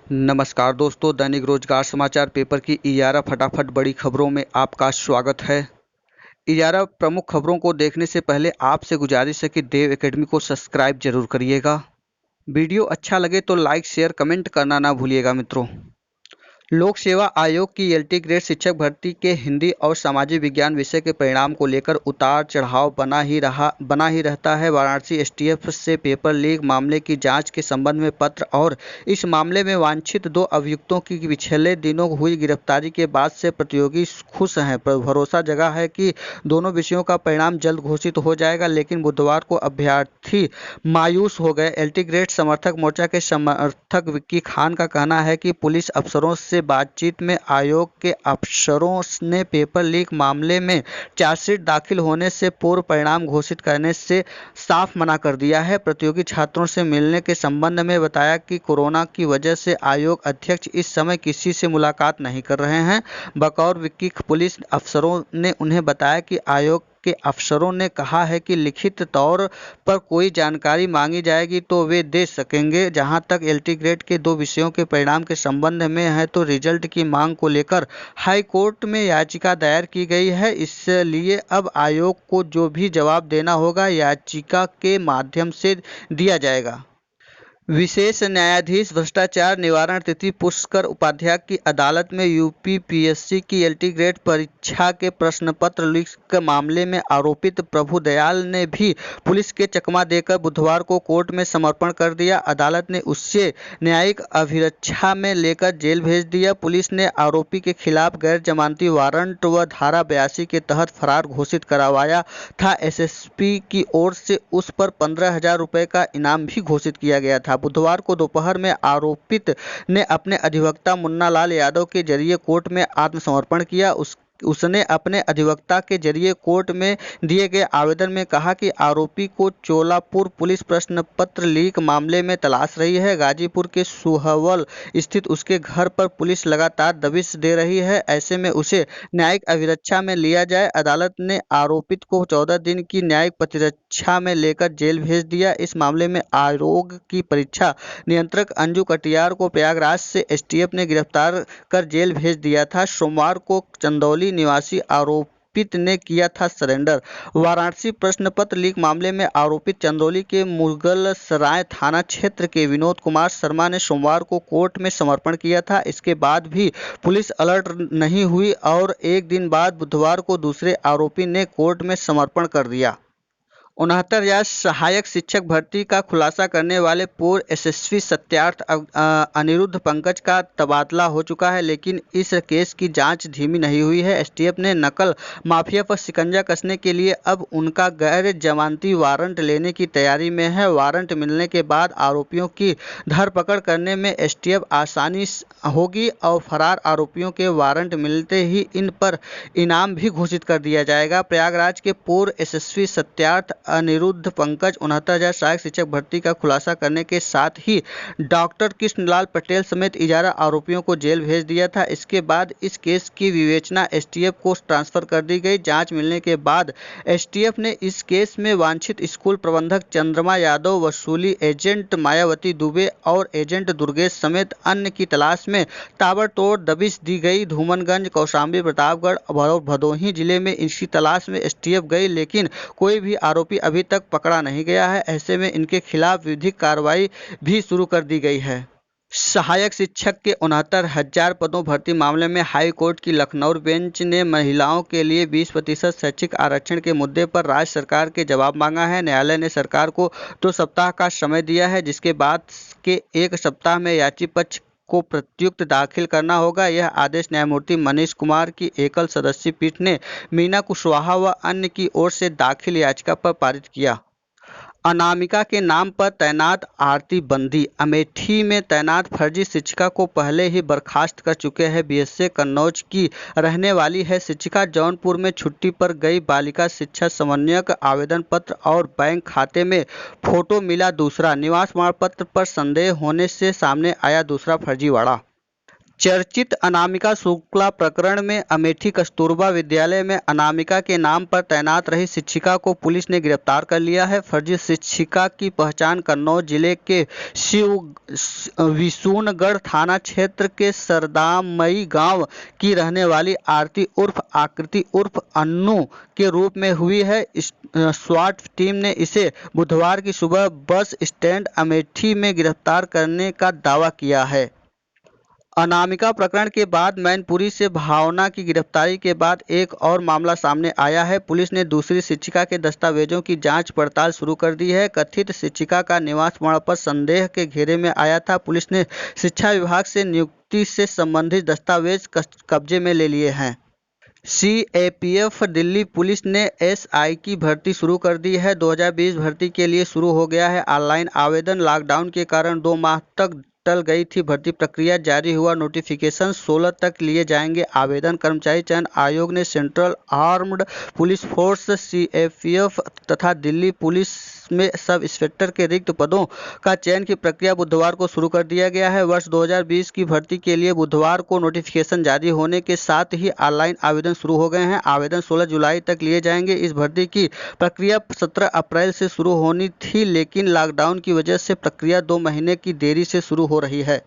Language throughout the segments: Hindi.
नमस्कार दोस्तों, दैनिक रोजगार समाचार पेपर की 11 फटाफट बड़ी खबरों में आपका स्वागत है। 11 प्रमुख खबरों को देखने से पहले आपसे गुजारिश है कि देव एकेडमी को सब्सक्राइब जरूर करिएगा। वीडियो अच्छा लगे तो लाइक शेयर कमेंट करना ना भूलिएगा मित्रों। लोक सेवा आयोग की एलटी ग्रेड शिक्षक भर्ती के हिंदी और सामाजिक विज्ञान विषय के परिणाम को लेकर उतार चढ़ाव बना ही रहता है। वाराणसी एसटीएफ से पेपर लीक मामले की जांच के संबंध में पत्र और इस मामले में वांछित 2 अभियुक्तों की पिछले दिनों हुई गिरफ्तारी के बाद से प्रतियोगी खुश हैं। भरोसा जगा है कि दोनों विषयों का परिणाम जल्द घोषित हो जाएगा, लेकिन बुधवार को अभ्यर्थी मायूस हो गए। एलटी ग्रेड समर्थक मोर्चा के समर्थक विक्की खान का कहना है कि पुलिस अफसरों से बातचीत में आयोग के अफसरों ने पेपर लीक मामले में चार्जशीट दाखिल होने से पूर्व परिणाम घोषित करने से साफ मना कर दिया है। प्रतियोगी छात्रों से मिलने के संबंध में बताया कि कोरोना की वजह से आयोग अध्यक्ष इस समय किसी से मुलाकात नहीं कर रहे हैं। बकौर विक्की, पुलिस अफसरों ने उन्हें बताया कि आयोग के अफसरों ने कहा है कि लिखित तौर पर कोई जानकारी मांगी जाएगी तो वे दे सकेंगे। जहां तक एलटी ग्रेड के 2 विषयों के परिणाम के संबंध में है तो रिजल्ट की मांग को लेकर हाई कोर्ट में याचिका दायर की गई है। इसलिए अब आयोग को जो भी जवाब देना होगा याचिका के माध्यम से दिया जाएगा। विशेष न्यायाधीश भ्रष्टाचार निवारण तिथि पुष्कर उपाध्याय की अदालत में यूपीपीएससी की एलटी ग्रेड परीक्षा के प्रश्न पत्र लीक के मामले में आरोपित प्रभुदयाल ने भी पुलिस के चकमा देकर बुधवार को कोर्ट में समर्पण कर दिया। अदालत ने उससे न्यायिक अभिरक्षा में लेकर जेल भेज दिया। पुलिस ने आरोपी के खिलाफ गैर जमानती वारंट व धारा 82 के तहत फरार घोषित करवाया था। एसएसपी की ओर से उस पर 15,000 रुपये का इनाम भी घोषित किया गया था। बुधवार को दोपहर में आरोपित ने अपने अधिवक्ता मुन्ना लाल यादव के जरिए कोर्ट में आत्मसमर्पण किया। उसने अपने अधिवक्ता के जरिए कोर्ट में दिए गए आवेदन में कहा कि आरोपी को चोलापुर पुलिस प्रश्न पत्र लीक मामले में तलाश रही है। गाजीपुर के सुहवल स्थित उसके घर पर पुलिस लगातार दबिश दे रही है। ऐसे में उसे न्यायिक अभिरक्षा में लिया जाए। अदालत ने आरोपित को 14 दिन की न्यायिक प्रतिरक्षा में लेकर जेल भेज दिया। इस मामले में आयोग की परीक्षा नियंत्रक अंजू कटियार को प्रयागराज से एसटीएफ ने गिरफ्तार कर जेल भेज दिया था। सोमवार को चंदौली निवासी आरोपित ने किया था सरेंडर। वाराणसी प्रश्न पत्र लीक मामले में आरोपित चंदौली के मुगलसराय थाना क्षेत्र के विनोद कुमार शर्मा ने सोमवार को कोर्ट में समर्पण किया था। इसके बाद भी पुलिस अलर्ट नहीं हुई और एक दिन बाद बुधवार को दूसरे आरोपी ने कोर्ट में समर्पण कर दिया। 69,000 सहायक शिक्षक भर्ती का खुलासा करने वाले पूर्व एसएसवी सत्यार्थ अनिरुद्ध पंकज का तबादला हो चुका है, लेकिन इस केस की जांच धीमी नहीं हुई है। एसटीएफ ने नकल माफिया पर शिकंजा कसने के लिए अब उनका गैर जमानती वारंट लेने की तैयारी में है। वारंट मिलने के बाद आरोपियों की धरपकड़ करने में एसटीएफ आसानी होगी और फरार आरोपियों के वारंट मिलते ही इन पर इनाम भी घोषित कर दिया जाएगा। प्रयागराज के पूर्व एसएसवी सत्यार्थ अनिरुद्ध पंकज 69,000 सहायक शिक्षक भर्ती का खुलासा करने के साथ ही डॉक्टर कृष्णलाल पटेल समेत 11 आरोपियों को जेल भेज दिया था। इसके बाद इस केस की विवेचना एसटीएफ को ट्रांसफर कर दी गई। जांच मिलने के बाद एसटीएफ ने इस केस में वांछित स्कूल प्रबंधक चंद्रमा यादव, वसूली एजेंट मायावती दुबे और एजेंट दुर्गेश समेत अन्य की तलाश में ताबड़तोड़ दबिश दी गई। धूमनगंज, कौशाम्बी, प्रतापगढ़ और भदोही जिले में इसकी तलाश में एसटीएफ गई, लेकिन कोई भी आरोपी अभी तक पकड़ा नहीं गया है। ऐसे में इनके खिलाफ विधिक कार्रवाई भी शुरू कर दी गई है। सहायक शिक्षक के 69,000 पदों भर्ती मामले में हाई कोर्ट की लखनऊ बेंच ने महिलाओं के लिए 20% शैक्षिक आरक्षण के मुद्दे पर राज्य सरकार के जवाब मांगा है। न्यायालय ने सरकार को 2 सप्ताह का समय दिया है, जिसके बाद के 1 सप्ताह में याची पक्ष को प्रत्युक्त दाखिल करना होगा। यह आदेश न्यायमूर्ति मनीष कुमार की एकल सदस्यीय पीठ ने मीना कुशवाहा व अन्य की ओर से दाखिल याचिका पर पारित किया। अनामिका के नाम पर तैनात आरती बंदी। अमेठी में तैनात फर्जी शिक्षिका को पहले ही बर्खास्त कर चुके हैं। बीएसए कन्नौज की रहने वाली है शिक्षिका। जौनपुर में छुट्टी पर गई बालिका शिक्षा समन्वयक आवेदन पत्र और बैंक खाते में फोटो मिला दूसरा। निवास प्रमाण पत्र पर संदेह होने से सामने आया दूसरा फर्जीवाड़ा। चर्चित अनामिका शुक्ला प्रकरण में अमेठी कस्तूरबा विद्यालय में अनामिका के नाम पर तैनात रही शिक्षिका को पुलिस ने गिरफ्तार कर लिया है। फर्जी शिक्षिका की पहचान कन्नौज जिले के विसूनगढ़ थाना क्षेत्र के सरदामई गांव की रहने वाली आरती उर्फ आकृति उर्फ अन्नू के रूप में हुई है। स्वाट टीम ने इसे बुधवार की सुबह बस स्टैंड अमेठी में गिरफ्तार करने का दावा किया है। अनामिका प्रकरण के बाद मैनपुरी से भावना की गिरफ्तारी के बाद एक और मामला सामने आया है। पुलिस ने दूसरी शिक्षिका के दस्तावेजों की जांच पड़ताल शुरू कर दी है। कथित शिक्षिका का निवास प्रमाण संदेह के घेरे में आया था। पुलिस ने शिक्षा विभाग से नियुक्ति से संबंधित दस्तावेज कब्जे में ले लिए हैं। सीएपीएफ दिल्ली पुलिस ने एसआई की भर्ती शुरू कर दी है। 2020 भर्ती के लिए शुरू हो गया है ऑनलाइन आवेदन। लॉकडाउन के कारण 2 माह तक टल गई थी भर्ती प्रक्रिया। जारी हुआ नोटिफिकेशन 16 तक लिए जाएंगे आवेदन। कर्मचारी चयन आयोग ने central armed police force CAPF तथा दिल्ली पुलिस में सब इंस्पेक्टर के रिक्त पदों का चयन की प्रक्रिया बुधवार को शुरू कर दिया गया है। वर्ष 2020 की भर्ती के लिए बुधवार को नोटिफिकेशन जारी होने के साथ ही ऑनलाइन आवेदन शुरू हो गए हैं। आवेदन 16 जुलाई तक लिए जाएंगे। इस भर्ती की प्रक्रिया 17 अप्रैल से शुरू होनी थी, लेकिन लॉकडाउन की वजह से प्रक्रिया 2 महीने की देरी से शुरू हो रही है।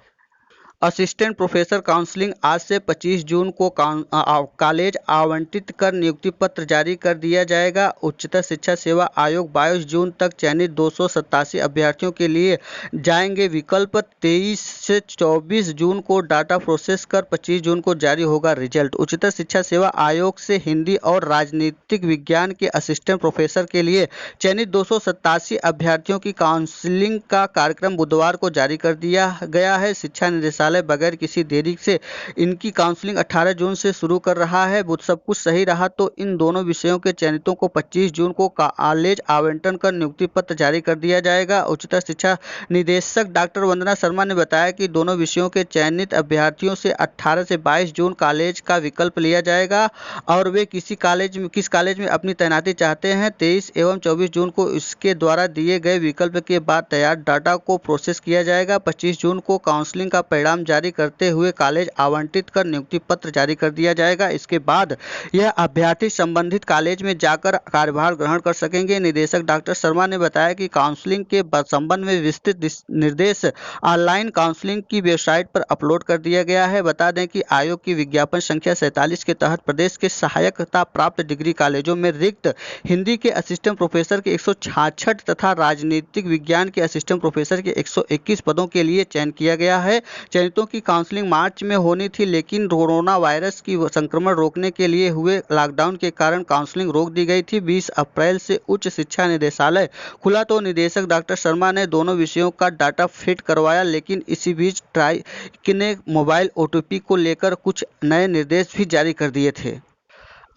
असिस्टेंट प्रोफेसर काउंसलिंग आज से 25 जून को कॉलेज आवंटित कर नियुक्ति पत्र जारी कर दिया जाएगा। उच्चतर शिक्षा सेवा आयोग 22 जून तक चयनित 287 अभ्यर्थियों के लिए जाएंगे विकल्प। 23 से 24 जून को डाटा प्रोसेस कर 25 जून को जारी होगा रिजल्ट। उच्चतर शिक्षा सेवा आयोग से हिंदी और राजनीतिक विज्ञान के असिस्टेंट प्रोफेसर के लिए चयनित 287 अभ्यर्थियों की काउंसलिंग का कार्यक्रम बुधवार को जारी कर दिया गया है। शिक्षा निदेशालय बगैर किसी देरी से इनकी काउंसलिंग 18 जून से शुरू कर रहा है। सब कुछ सही रहा तो इन दोनों विषयों के चयनितों को 25 जून को कॉलेज आवंटन कर नियुक्ति पत्र जारी कर दिया जाएगा। उच्चतर शिक्षा निदेशक डॉक्टर वंदना शर्मा ने बताया कि दोनों विषयों के चयनित अभ्यर्थियों से 18 से 22 जून कॉलेज का विकल्प लिया जाएगा और वे किस कॉलेज में अपनी तैनाती चाहते हैं। 23 एवं 24 जून को इसके द्वारा दिए गए विकल्प के बाद तैयार डाटा को प्रोसेस किया जाएगा। 25 जून को काउंसलिंग का परिणाम जारी करते हुए कॉलेज आवंटित कर नियुक्ति पत्र जारी कर दिया जाएगा। इसके बाद यह अभ्यर्थी संबंधित कॉलेज में जाकर कार्यभार ग्रहण कर सकेंगे। निदेशक डॉक्टर शर्मा ने बताया कि काउंसलिंग के संबंध में विस्तृत निर्देश ऑनलाइन काउंसलिंग की वेबसाइट पर अपलोड कर दिया गया है। बता दें कि आयोग की विज्ञापन संख्या 47 के तहत प्रदेश के सहायकता प्राप्त डिग्री कॉलेजों में रिक्त हिंदी के असिस्टेंट प्रोफेसर के 166 तथा राजनीतिक विज्ञान के असिस्टेंट प्रोफेसर के 121 पदों के लिए चयन किया गया है। चयनितों की काउंसलिंग मार्च में होनी थी, लेकिन कोरोना वायरस की संक्रमण रोकने के लिए हुए लॉकडाउन के कारण काउंसलिंग रोक दी गई थी। 20 अप्रैल से उच्च शिक्षा निदेशालय खुला तो निदेशक डॉक्टर शर्मा ने दोनों विषयों का डाटा फिट करवाया, लेकिन इसी बीच ट्राई ने मोबाइल ओटीपी को लेकर कुछ नए निर्देश भी जारी कर दिए थे।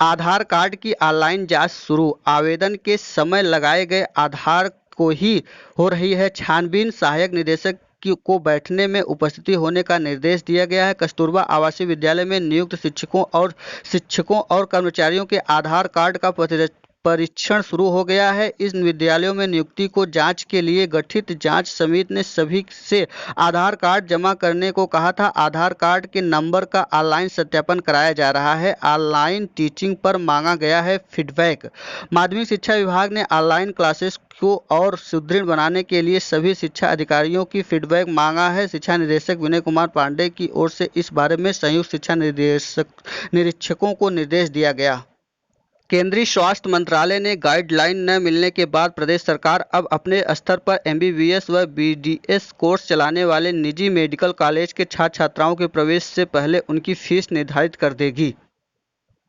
आधार कार्ड की ऑनलाइन जांच शुरू। आवेदन के समय लगाए गए आधार को ही हो रही है छानबीन। सहायक निदेशक को बैठने में उपस्थिति होने का निर्देश दिया गया है। कस्तूरबा आवासीय विद्यालय में नियुक्त शिक्षकों और कर्मचारियों के आधार कार्ड का परीक्षण शुरू हो गया है। इन विद्यालयों में नियुक्ति को जांच के लिए गठित जांच समिति ने सभी से आधार कार्ड जमा करने को कहा था। आधार कार्ड के नंबर का ऑनलाइन सत्यापन कराया जा रहा है। ऑनलाइन टीचिंग पर मांगा गया है फीडबैक। माध्यमिक शिक्षा विभाग ने ऑनलाइन क्लासेस को और सुदृढ़ बनाने के लिए सभी शिक्षा अधिकारियों की फीडबैक मांगा है। शिक्षा निदेशक विनय कुमार पांडे की ओर से इस बारे में संयुक्त शिक्षा निरीक्षकों को निर्देश दिया गया। केंद्रीय स्वास्थ्य मंत्रालय ने गाइडलाइन न मिलने के बाद प्रदेश सरकार अब अपने स्तर पर एमबीबीएस व बीडीएस कोर्स चलाने वाले निजी मेडिकल कॉलेज के छात्र छात्राओं के प्रवेश से पहले उनकी फीस निर्धारित कर देगी।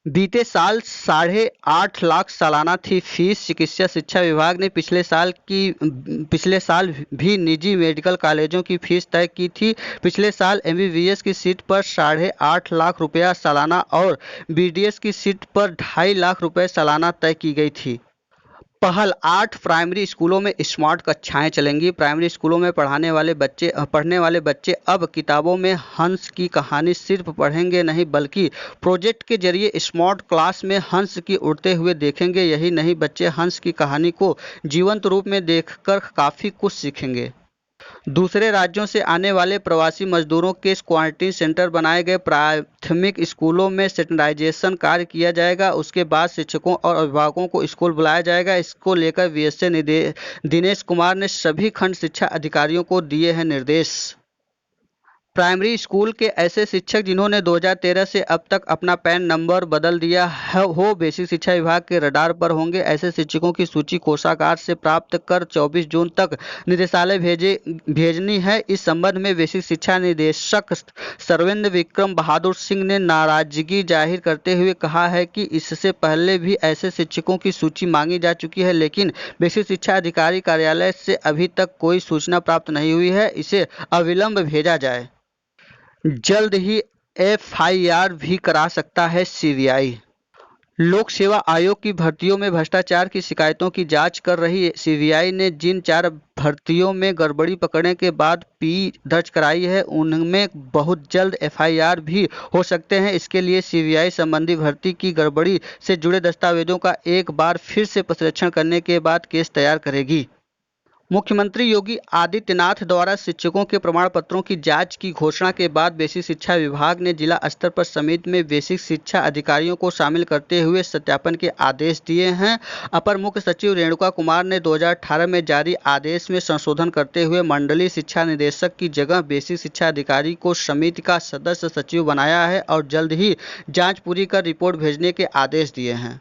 बीते साल 8.5 लाख सालाना थी फीस। चिकित्सा शिक्षा विभाग ने पिछले साल भी निजी मेडिकल कॉलेजों की फीस तय की थी। पिछले साल एमबीबीएस की सीट पर 8.5 लाख रुपया सालाना और बीडीएस की सीट पर 2.5 लाख रुपए सालाना तय की गई थी। पहल 8 प्राइमरी स्कूलों में स्मार्ट कक्षाएं चलेंगी। प्राइमरी स्कूलों में पढ़ने वाले बच्चे अब किताबों में हंस की कहानी सिर्फ पढ़ेंगे नहीं, बल्कि प्रोजेक्ट के जरिए स्मार्ट क्लास में हंस की उड़ते हुए देखेंगे। यही नहीं, बच्चे हंस की कहानी को जीवंत रूप में देखकर काफ़ी कुछ सीखेंगे। दूसरे राज्यों से आने वाले प्रवासी मजदूरों के क्वारंटीन सेंटर बनाए गए। प्राथमिक स्कूलों में सैनिटाइजेशन कार्य किया जाएगा। उसके बाद शिक्षकों और अभिभावकों को स्कूल बुलाया जाएगा। इसको लेकर वीएसए दिनेश कुमार ने सभी खंड शिक्षा अधिकारियों को दिए हैं निर्देश। प्राइमरी स्कूल के ऐसे शिक्षक जिन्होंने 2013 से अब तक अपना पैन नंबर बदल दिया हो बेसिक शिक्षा विभाग के रडार पर होंगे। ऐसे शिक्षकों की सूची कोषागार से प्राप्त कर 24 जून तक निदेशालय भेजनी है। इस संबंध में बेसिक शिक्षा निदेशक सर्वेंद्र विक्रम बहादुर सिंह ने नाराजगी जाहिर करते हुए कहा है कि इससे पहले भी ऐसे शिक्षकों की सूची मांगी जा चुकी है, लेकिन बेसिक शिक्षा अधिकारी कार्यालय से अभी तक कोई सूचना प्राप्त नहीं हुई है। इसे अविलंब भेजा जाए। जल्द ही एफआईआर भी करा सकता है सीबीआई। लोक सेवा आयोग की भर्तियों में भ्रष्टाचार की शिकायतों की जांच कर रही सीबीआई ने जिन 4 भर्तियों में गड़बड़ी पकड़ने के बाद पी दर्ज कराई है, उनमें बहुत जल्द एफआईआर भी हो सकते हैं। इसके लिए सीबीआई संबंधी भर्ती की गड़बड़ी से जुड़े दस्तावेजों का एक बार फिर से परीक्षण करने के बाद केस तैयार करेगी। मुख्यमंत्री योगी आदित्यनाथ द्वारा शिक्षकों के प्रमाण पत्रों की जांच की घोषणा के बाद बेसिक शिक्षा विभाग ने जिला स्तर पर समिति में बेसिक शिक्षा अधिकारियों को शामिल करते हुए सत्यापन के आदेश दिए हैं। अपर मुख्य सचिव रेणुका कुमार ने 2018 में जारी आदेश में संशोधन करते हुए मंडलीय शिक्षा निदेशक की जगह बेसिक शिक्षा अधिकारी को समिति का सदस्य सचिव बनाया है और जल्द ही जाँच पूरी कर रिपोर्ट भेजने के आदेश दिए हैं।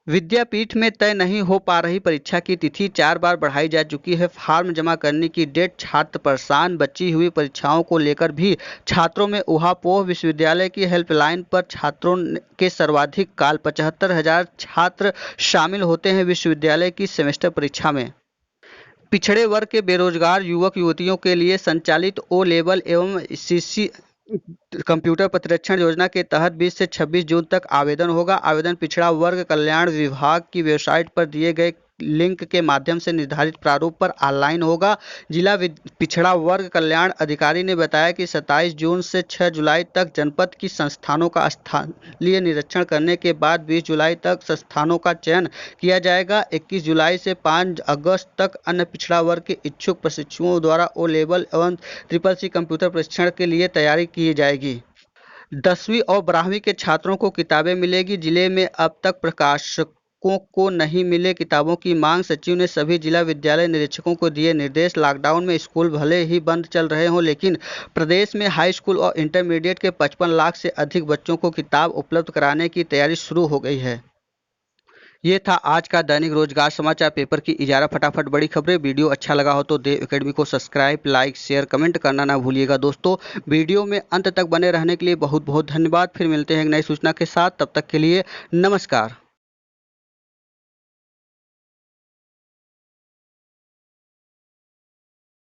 विद्यापीठ में तय नहीं हो पा रही परीक्षा की तिथि 4 बार बढ़ाई जा चुकी है। फॉर्म जमा करने की डेट, छात्र परेशान। बची हुई परीक्षाओं को लेकर भी छात्रों में ऊहापोह। विश्वविद्यालय की हेल्पलाइन पर छात्रों के सर्वाधिक काल 75,000 छात्र शामिल होते हैं विश्वविद्यालय की सेमेस्टर परीक्षा में। पिछड़े वर्ग के बेरोजगार युवक युवतियों के लिए संचालित ओ लेवल एवं सीसी कंप्यूटर प्रतिरक्षण योजना के तहत 20 से 26 जून तक आवेदन होगा। आवेदन पिछड़ा वर्ग कल्याण विभाग की वेबसाइट पर दिए गए लिंक के माध्यम से निर्धारित प्रारूप पर ऑनलाइन होगा। जिला पिछड़ा वर्ग कल्याण अधिकारी ने बताया कि 27 जून से 6 जुलाई तक जनपद की संस्थानों का स्थलीय निरीक्षण करने के बाद 20 जुलाई तक संस्थानों का चयन किया जाएगा। 21 जुलाई से 5 अगस्त तक अन्य पिछड़ा वर्ग के इच्छुक प्रशिक्षुओं द्वारा ओ लेवल एवं CCC कंप्यूटर प्रशिक्षण के लिए तैयारी की जाएगी। 10वीं और 12वीं के छात्रों को किताबें मिलेगी। जिले में अब तक प्रकाशकों को नहीं मिले किताबों की मांग। सचिव ने सभी जिला विद्यालय निरीक्षकों को दिए निर्देश। लॉकडाउन में स्कूल भले ही बंद चल रहे हों, लेकिन प्रदेश में हाई स्कूल और इंटरमीडिएट के 55 लाख से अधिक बच्चों को किताब उपलब्ध कराने की तैयारी शुरू हो गई है। ये था आज का दैनिक रोजगार समाचार पेपर की इजारा फटाफट बड़ी खबरें। वीडियो अच्छा लगा हो तो देव एकेडमी को सब्सक्राइब, लाइक, शेयर, कमेंट करना ना भूलिएगा दोस्तों। वीडियो में अंत तक बने रहने के लिए बहुत बहुत धन्यवाद। फिर मिलते हैं एक नई सूचना के साथ, तब तक के लिए नमस्कार।